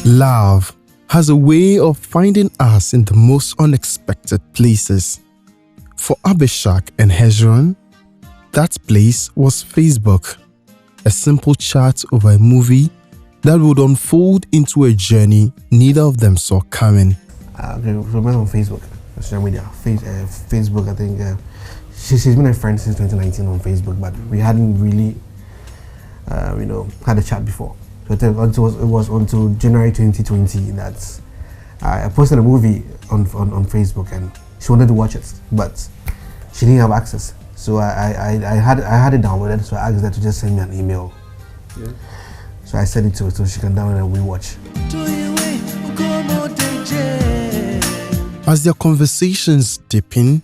Love has a way of finding us in the most unexpected places. For Abishak and Hezron, that place was Facebook, a simple chat over a movie that would unfold into a journey neither of them saw coming. We met on Facebook, social media. Facebook, I think she's been a friend since 2019 on Facebook, but we hadn't really, had a chat before. So it was until January 2020 that I posted a movie on Facebook, and she wanted to watch it, but she didn't have access. So I had it downloaded, so I asked her to just send me an email. Yeah. So I sent it to her so she can download and we watch. As their conversations deepened,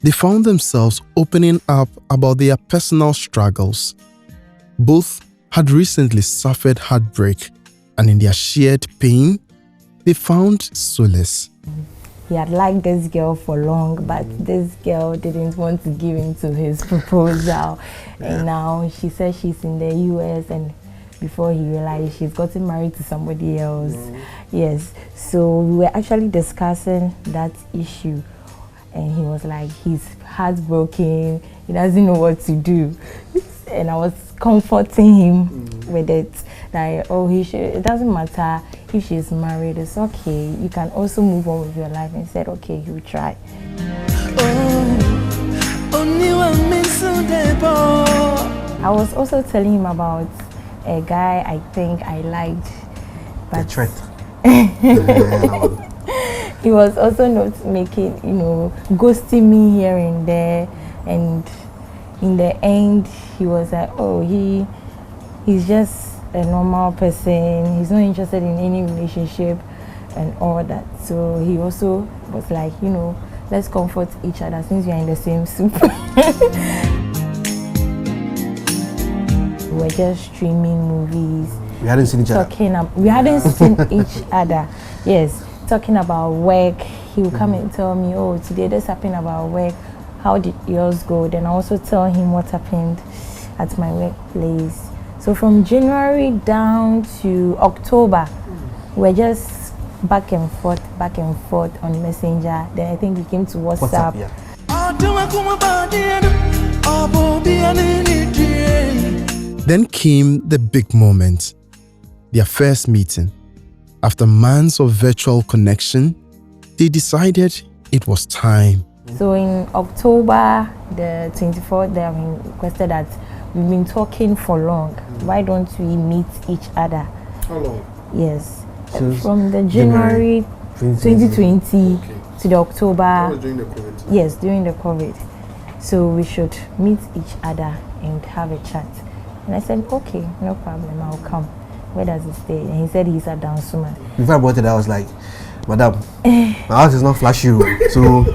they found themselves opening up about their personal struggles. Both had recently suffered heartbreak, and in their shared pain, they found solace. He had liked this girl for long, but this girl didn't want to give in to his proposal. And now she says she's in the US, and before he realized she's gotten married to somebody else. Yes, so we were actually discussing that issue, and he was like, he's heartbroken, he doesn't know what to do. And I was comforting him with it, that it doesn't matter if she's married, it's okay, you can also move on with your life. And he said, okay, he will try. I was also telling him about a guy I think I liked, but the threat. He was also not making, ghosting me here and there, and in the end he was like, he's just a normal person, he's not interested in any relationship and all that. So he also was like, let's comfort each other since we are in the same soup. We were just streaming movies. We hadn't seen each other. We hadn't seen each other. Yes, talking about work. He would come and tell me, today this happened about work. How did yours go? Then I also tell him what happened at my workplace. So from January down to October, we're just back and forth on Messenger. Then I think we came to WhatsApp. Then came the big moment, their first meeting. After months of virtual connection, they decided it was time. So in October the 24th, they have requested that we've been talking for long. Why don't we meet each other? How long? Yes. From the January 2020 to the October. During the COVID. Yes, during the COVID. So we should meet each other and have a chat. And I said, okay, no problem, I'll come. Where does he stay? And he said he's at Dansuma. Before I brought it, I was like, Madam, my house is not flashy. So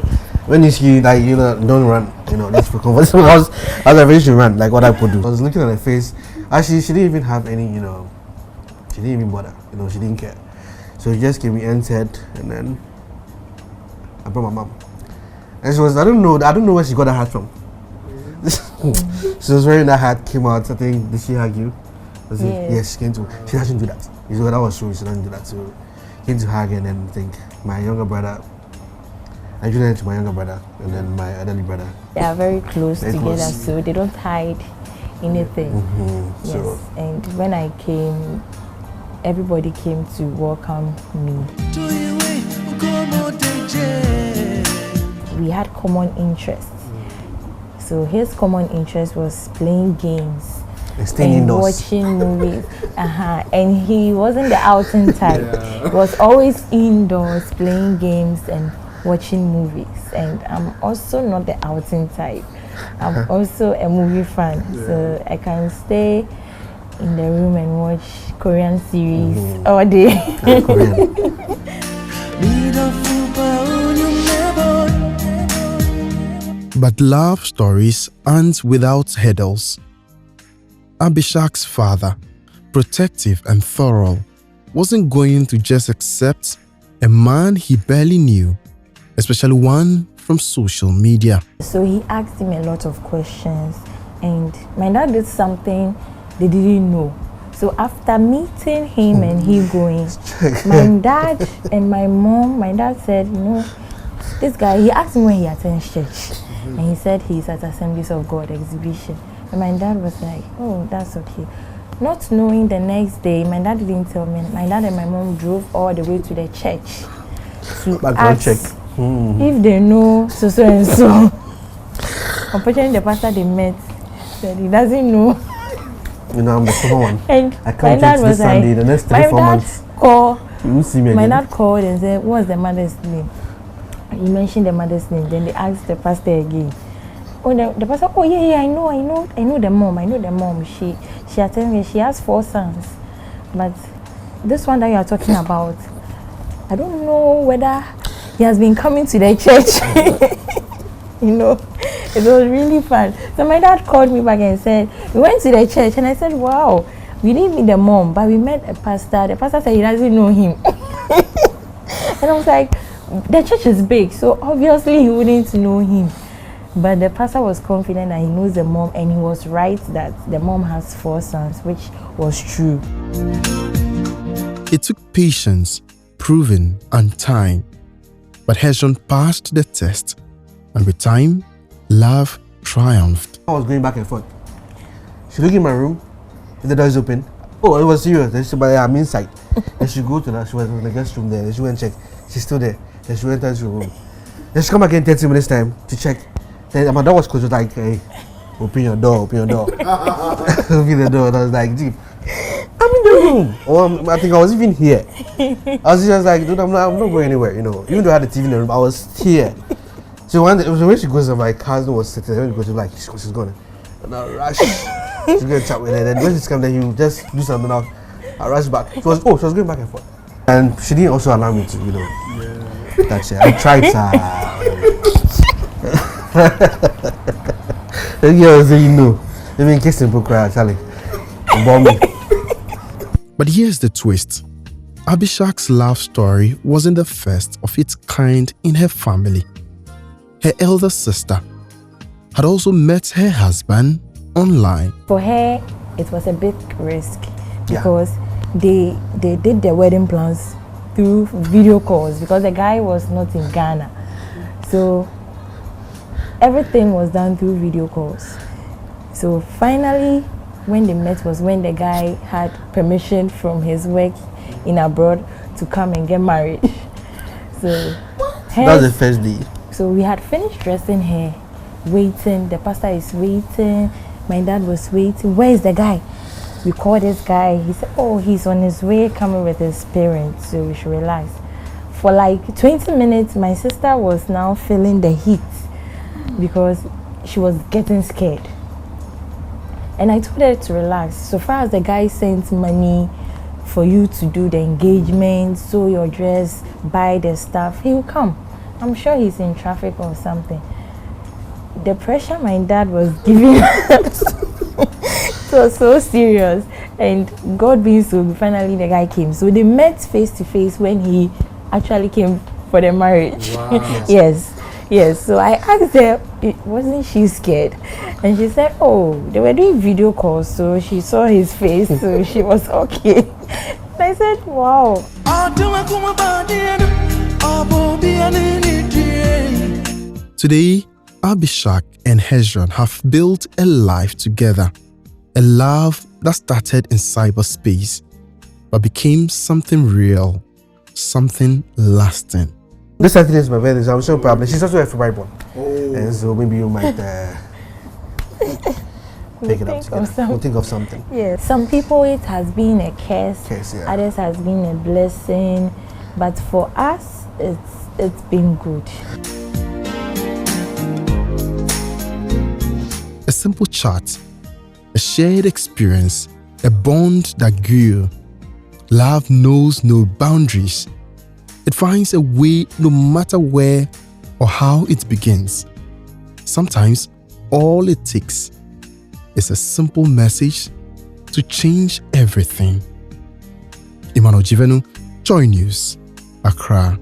when is he like, don't run, this for conversation. I was afraid she ran, like what I could do. I was looking at her face. Actually, she didn't even have any, she didn't even bother, she didn't care. So she just came, we entered, and then I brought my mom. And she was, I don't know where she got that hat from. She was wearing that hat, came out, I think, did she hug you? Yes, she came to, she doesn't do that. That was true, she doesn't do that. So came to hug, and then I think my younger brother, I introduced to my younger brother, and then my elderly brother. They are very close together, so they don't hide anything. Yes, so. And when I came, everybody came to welcome me. We had common interests. So his common interest was playing games and watching movies. And he wasn't the outing type. He was always indoors playing games and watching movies. And I'm also not the outing type. I'm also a movie fan. So I can stay in the room and watch Korean series all day. But love stories aren't without hurdles. Abishak's father, protective and thorough, wasn't going to just accept a man he barely knew, especially one from social media. So he asked him a lot of questions, and my dad did something they didn't know. So So after meeting him and he going, my dad and my mom, my dad said, this guy, he asked me when he attends church. And he said he's at Assemblies of God exhibition. And my dad was like, oh, that's okay. Not knowing the next day, my dad didn't tell me. My dad and my mom drove all the way to the church to ask if they know so and so. Unfortunately, the pastor they met said he doesn't know. I'm the common one. And I can't wait this Sunday, the next 3-4 months. You will see me again. My dad called and said, what's the mother's name? He mentioned the mother's name. Then they asked the pastor again. Oh, the pastor, oh yeah, I know the mom. She attends me. She has 4 sons. But this one that you are talking about, I don't know whether he has been coming to the church. It was really fun. So my dad called me back and said, we went to the church, and I said, wow, we didn't meet the mom, but we met a pastor. The pastor said he doesn't know him. And I was like, the church is big, so obviously he wouldn't know him. But the pastor was confident that he knows the mom, and he was right that the mom has 4 sons, which was true. It took patience, proving, and time. But Hezron passed the test, and with time, love triumphed. I was going back and forth. She looked in my room, and the door is open. Oh, it was serious. But I'm inside. Then she go to that. She was in the guest room there. Then she went and check. She's still there. Then she went into the room. Then she come back in 30 minutes time to check. Then my door was closed. She was like, hey, open your door. Open the door. And I was like, Jeep, I'm in the room. Oh, I think I was even here. I was just like, dude, I'm not going anywhere. Even though I had the TV in the room, I was here. So when she goes, my cousin was sitting there. When she goes, like, she's gone. And I rush. She's going to chat with her. Then when she's come there, you just do something else. I rush back. She was going back and forth. And she didn't also allow me to, touch her. I tried, The girl say, even kissing people cry, Charlie. Me. But here's the twist. Abishag's love story wasn't the first of its kind in her family. Her elder sister had also met her husband online. For her, it was a big risk because they did their wedding plans through video calls because the guy was not in Ghana. So everything was done through video calls. So finally, when they met was when the guy had permission from his work in abroad to come and get married. So that was the first day. So we had finished dressing her, waiting. The pastor is waiting. My dad was waiting. Where is the guy? We called this guy. He said, oh, he's on his way coming with his parents, so we should relax. For like 20 minutes, my sister was now feeling the heat because she was getting scared. And I told her to relax. So far as the guy sent money for you to do the engagement, sew your dress, buy the stuff, he will come. I'm sure he's in traffic or something. The pressure my dad was giving us was so serious. And God being so good, finally the guy came. So they met face to face when he actually came for the marriage. Wow. Yes. So I asked her, wasn't she scared? And she said, oh, they were doing video calls, so she saw his face, so she was okay. And I said, wow. Today, Abishag and Hezron have built a life together, a love that started in cyberspace, but became something real, something lasting. This Saturday is my birthday, so I'm so proud. She's also a February born. Oh. And so maybe you might pick it up together. We'll think of something. Yeah. Some people it has been a curse, others has been a blessing, but for us it's been good. A simple chat, a shared experience, a bond that grew. Love knows no boundaries. It finds a way no matter where or how it begins. Sometimes all it takes is a simple message to change everything. Emmanuel Jivenu, Joy News, Accra.